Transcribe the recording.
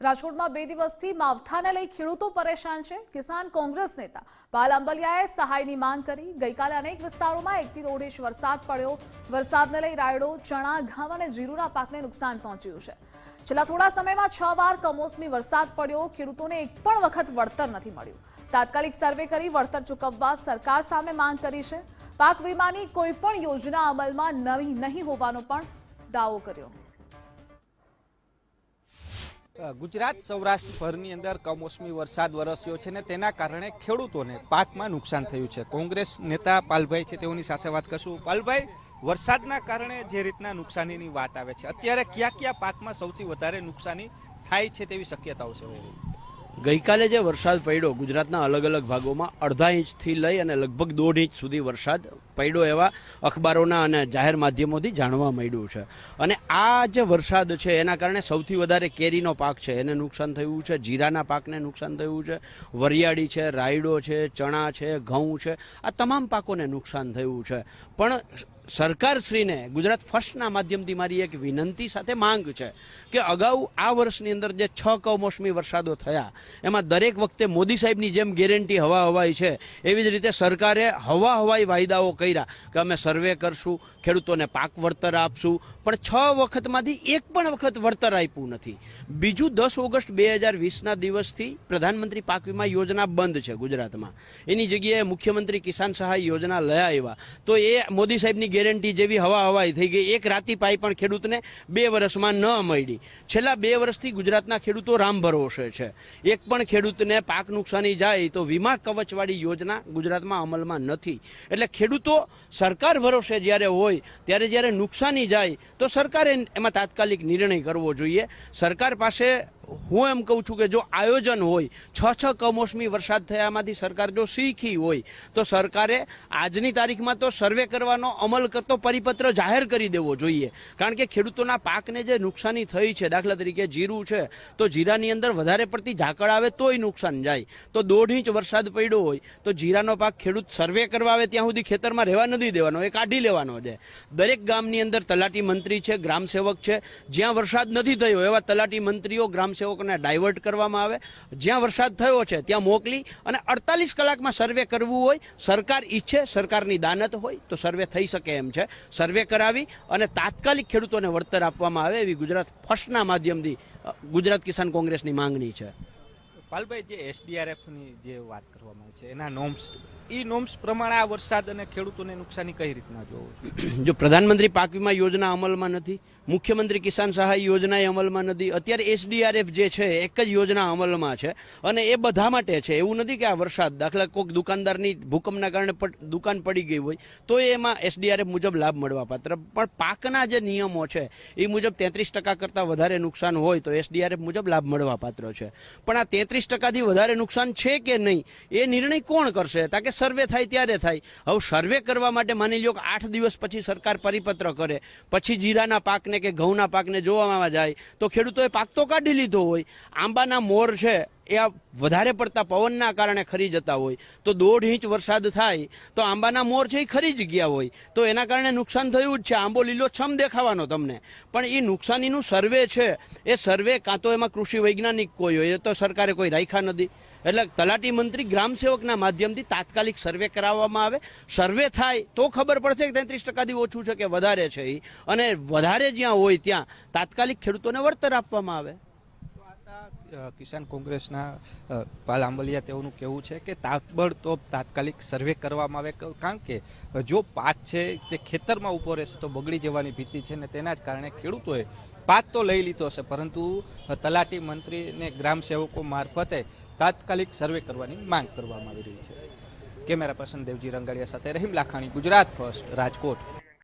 રાજકોટમાં 2 દિવસથી માવઠાને લઈ ખેડૂતો પરેશાન છે। કિસાન કોંગ્રેસ નેતા પાલ આંબલિયાએ સહાયની માંગ કરી। ગઈકાલે અનેક વિસ્તારોમાં 1 થી 1.5 ઇંચ વરસાદ પડ્યો। વરસાદને લઈ રાયડો, ચણા, ઘઉં અને જીરુના પાકને નુકસાન પહોંચ્યું છે। છેલ્લા થોડા સમયમાં 6 વાર કમોસમી વરસાદ પડ્યો। ખેડૂતોને એક પણ વખત વળતર નથી મળ્યું। તાત્કાલિક સર્વે કરી વળતર ચૂકવવા સરકાર સામે માંગ કરી છે। પાક વીમાની કોઈ પણ યોજના અમલમાં નહીં હોવાનો પણ દાવો કર્યો। ગુજરાત સૌરાષ્ટ્રભરની અંદર કમોસમી વરસાદ વરસ્યો છે ને તેના કારણે ખેડૂતોને પાકમાં નુકસાન થયું છે। કોંગ્રેસ નેતા પાલભાઈ છે, તેઓની સાથે વાત કરશું। પાલભાઈ, વરસાદના કારણે જે રીતના નુકસાનીની વાત આવે છે, અત્યારે કયા પાકમાં સૌથી વધારે નુકસાની થાય છે તેવી શક્યતાઓ છે? ગઈકાલે જે વરસાદ પડ્યો ગુજરાતના અલગ અલગ ભાગોમાં 1.5 ઇંચથી લઈ અને લગભગ 1.5 ઇંચ સુધી વરસાદ પડ્યો એવા અખબારોના અને જાહેર માધ્યમોથી જાણવા મળ્યું છે। અને આ જે વરસાદ છે એના કારણે સૌથી વધારે કેરીનો પાક છે એને નુકસાન થયું છે, જીરાના પાકને નુકસાન થયું છે, વરિયાળી છે, રાયડો છે, ચણા છે, ઘઉં છે, આ તમામ પાકોને નુકસાન થયું છે। પણ સરકારશ્રીને ગુજરાત ફર્સ્ટના માધ્યમથી મારી એક વિનંતી સાથે માંગ છે કે અગાઉ આ વર્ષની અંદર જે 6 કમોસમી વરસાદો થયા એમાં દરેક વખતે મોદી સાહેબની જેમ ગેરંટી હવાઈ છે, એવી જ રીતે સરકારે હવાઈ વાયદાઓ કર્યા કે અમે સર્વે કરશું, ખેડૂતોને પાક વળતર આપશું, પણ 6 વખતમાંથી એક પણ વખત વળતર આપ્યું નથી। બીજું 10 ઓગસ્ટ 2020ના દિવસથી પ્રધાનમંત્રી પાક વીમા યોજના બંધ છે ગુજરાતમાં। એની જગ્યાએ મુખ્યમંત્રી કિસાન સહાય યોજના લઈ આવ્યા તો એ મોદી સાહેબની ગેરંટી જેવી હવાઈ થઈ ગઈ। એક રાતી પાઈ પણ ખેડૂતને 2 વર્ષમાં ન મળી। છેલ્લા 2 વર્ષથી ગુજરાતના ખેડૂતો રામ ભરોસે છે। એક પણ ખેડૂતને પાક નુકસાની જાય તો વીમા કવચવાળી યોજના ગુજરાતમાં અમલમાં નથી। એટલે ખેડૂતો સરકાર ભરોસે જ્યારે હોય ત્યારે જ્યારે નુકસાની જાય તો સરકારે એમાં તાત્કાલિક નિર્ણય કરવો જોઈએ। સરકાર પાસે હું એમ કહું છું કે જો આયોજન હોય, 6 કમોસમી વરસાદ થયામાંથી સરકાર જો શીખી હોય તો સરકારે આજની તારીખમાં તો સર્વે કરવાનો અમલ કરતો પરિપત્ર જાહેર કરી દેવો જોઈએ। કારણ કે ખેડૂતોના પાકને જે નુકસાની થઈ છે, દાખલા તરીકે જીરું છે તો જીરાની અંદર વધારે પડતી ઝાકળ આવે તોય નુકસાન જાય। તો 1.5 ઇંચ વરસાદ પડ્યો હોય તો જીરાનો પાક ખેડૂત સર્વે કરવા આવે ત્યાં સુધી ખેતરમાં રહેવા નથી દેવાનો, એ કાઢી લેવાનો છે। દરેક ગામની અંદર તલાટી મંત્રી છે, ગ્રામ સેવક છે, જ્યાં વરસાદ નથી થયો એવા તલાટી મંત્રીઓ ગ્રામ સેવકોને ડાયવર્ટ કરવામાં આવે, જ્યાં વરસાદ થયો છે ત્યાં મોકલી અને 48 કલાકમાં સર્વે કરવું હોય, સરકાર ઈચ્છે, સરકારની દાનત હોય તો સર્વે થઈ શકે એમ છે। સર્વે કરાવી અને તાત્કાલિક ખેડૂતોને વળતર આપવામાં આવે એવી ગુજરાત ફર્સ્ટના માધ્યમથી ગુજરાત કિસાન કોંગ્રેસની માંગણી છે। પાલભાઈ, જે SDRFની જે વાત કરવામાં આવે છે એના નોમ્સ પ્રમાણે આ વરસાદ અને ખેડૂતોને નુકસાની કઈ રીતના જોવું? જો પ્રધાનમંત્રી પાક વીમા યોજના અમલમાં નથી, મુખ્યમંત્રી કિસાન સહાય યોજના અમલમાં નથી, અત્યારે SDRF જે છે એક જ યોજના અમલમાં છે અને એ બધા માટે છે। એવું નથી કે આ વરસાદ દાખલા કોઈક દુકાનદારની ભૂકંપના કારણે દુકાન પડી ગઈ હોય તો એમાં SDRF મુજબ લાભ મળવા પાત્ર, પણ પાકના જે નિયમો છે એ મુજબ 33% કરતાં વધારે નુકસાન હોય તો SDRF મુજબ લાભ મળવા પાત્ર છે। પણ આ 33%થી વધારે નુકસાન છે કે નહીં એ નિર્ણય કોણ કરશે? તાકે સર્વે થાય ત્યારે થાય। હવે સર્વે કરવા માટે માની લો કે 8 દિવસ પછી સરકાર પરિપત્ર કરે, પછી જીરાના પાકને કે ઘઉંના પાકને જોવામાં જાય તો ખેડૂતોએ પાક તો કાઢી લીધો હોય। આંબાના મોર છે એ વધારે પડતા પવનના કારણે ખરી જતા હોય તો 1.5 ઇંચ વરસાદ થાય તો આંબાના મોર છે એ ખરી જ ગયા હોય તો એના કારણે નુકસાન થયું જ છે। આંબો લીલોછમ દેખાવાનો તમને, પણ એ નુકસાનીનું સર્વે છે એ સર્વે કાં તો એમાં કૃષિ વૈજ્ઞાનિક કોઈ હોય, એ તો સરકારે કોઈ રાખ્યા નથી। એટલે તલાટી મંત્રી ગ્રામ સેવકના માધ્યમથી તાત્કાલિક સર્વે કરાવવામાં આવે। સર્વે થાય તો ખબર પડશે કે 33%થી ઓછું છે કે વધારે છે, અને વધારે જ્યાં હોય ત્યાં તાત્કાલિક ખેડૂતોને વળતર આપવામાં આવે। કિસાન કોંગ્રેસના પાલ આંબલિયા તેઓનું કહેવું છે કે તાબડતોબ તાત્કાલિક સર્વે કરવામાં આવે, કારણ કે જો પાક છે તે ખેતરમાં ઊભો રહેશે તો બગડી જવાની ભીતિ છે ને તેના જ કારણે ખેડૂતોએ પાક તો લઈ લીધો છે, પરંતુ તલાટી મંત્રી અને ગ્રામ સેવકો મારફતે તાત્કાલિક સર્વે કરવાની માંગ કરવામાં આવી રહી છે। કેમેરા પર્સન દેવજી રંગાડિયા સાથે રહીમ લાખાણી, ગુજરાત ફર્સ્ટ, રાજકોટ।